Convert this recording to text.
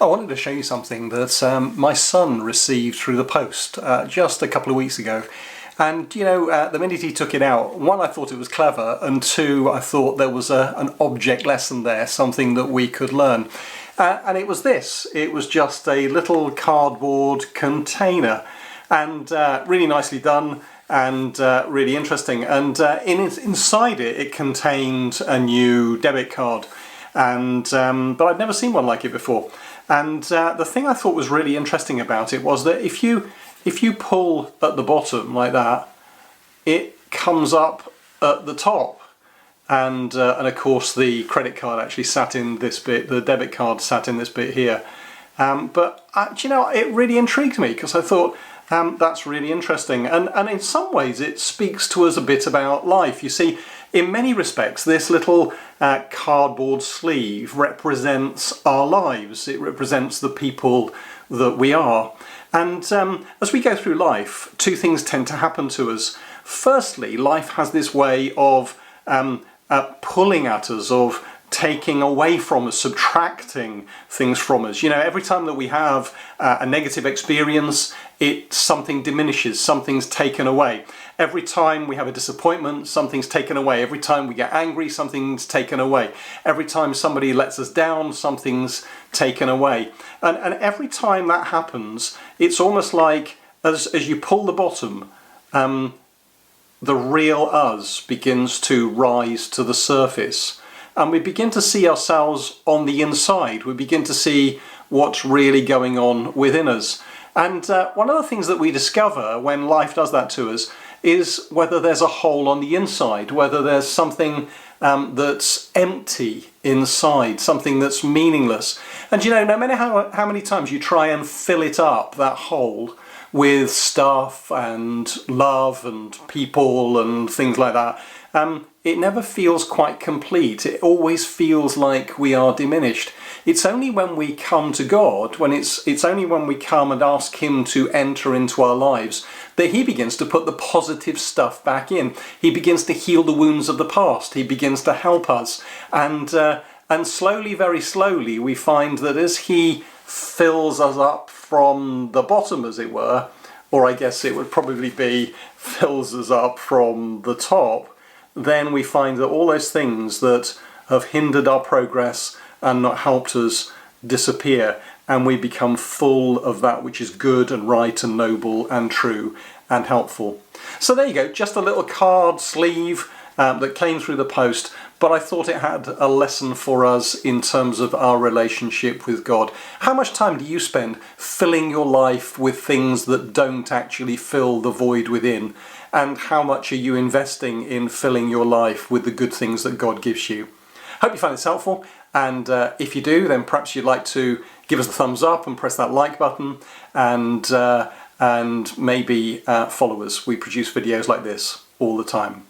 I wanted to show you something that my son received through the post just a couple of weeks ago. And you know, the minute he took it out, one, I thought it was clever, and two, I thought there was an object lesson there, something that we could learn. And it was this. It was just a little cardboard container, and really nicely done and really interesting. And inside it contained a new debit card. And but I'd never seen one like it before. And the thing I thought was really interesting about it was that if you pull at the bottom like that, it comes up at the top. And of course the credit card actually sat in this bit, the debit card sat in this bit here. But you know, it really intrigued me because I thought that's really interesting. And in some ways it speaks to us a bit about life. You see, in many respects, this little cardboard sleeve represents our lives. It represents the people that we are. And as we go through life, two things tend to happen to us. Firstly, life has this way of pulling at us, of taking away from us, subtracting things from us. You know, every time that we have a negative experience, something diminishes, something's taken away. Every time we have a disappointment, something's taken away. Every time we get angry, something's taken away. Every time somebody lets us down, something's taken away. And every time that happens, it's almost like as you pull the bottom, the real us begins to rise to the surface. And we begin to see ourselves on the inside. We begin to see what's really going on within us. And one of the things that we discover when life does that to us is whether there's a hole on the inside, whether there's something that's empty inside, something that's meaningless. And you know, no matter how many times you try and fill it up, that hole, with stuff and love and people and things like that, it never feels quite complete. It always feels like we are diminished. It's only when we come to God, it's only when we come and ask Him to enter into our lives, that He begins to put the positive stuff back in. He begins to heal the wounds of the past. He begins to help us. And slowly, very slowly, we find that as He fills us up from the bottom, as it were, or I guess it would probably be fills us up from the top, then we find that all those things that have hindered our progress and not helped us disappear, and we become full of that which is good and right and noble and true and helpful. So there you go, just a little card sleeve that came through the post, but I thought it had a lesson for us in terms of our relationship with God. How much time do you spend filling your life with things that don't actually fill the void within? And how much are you investing in filling your life with the good things that God gives you? Hope you find this helpful, and if you do, then perhaps you'd like to give us a thumbs up and press that like button, and maybe follow us. We produce videos like this all the time.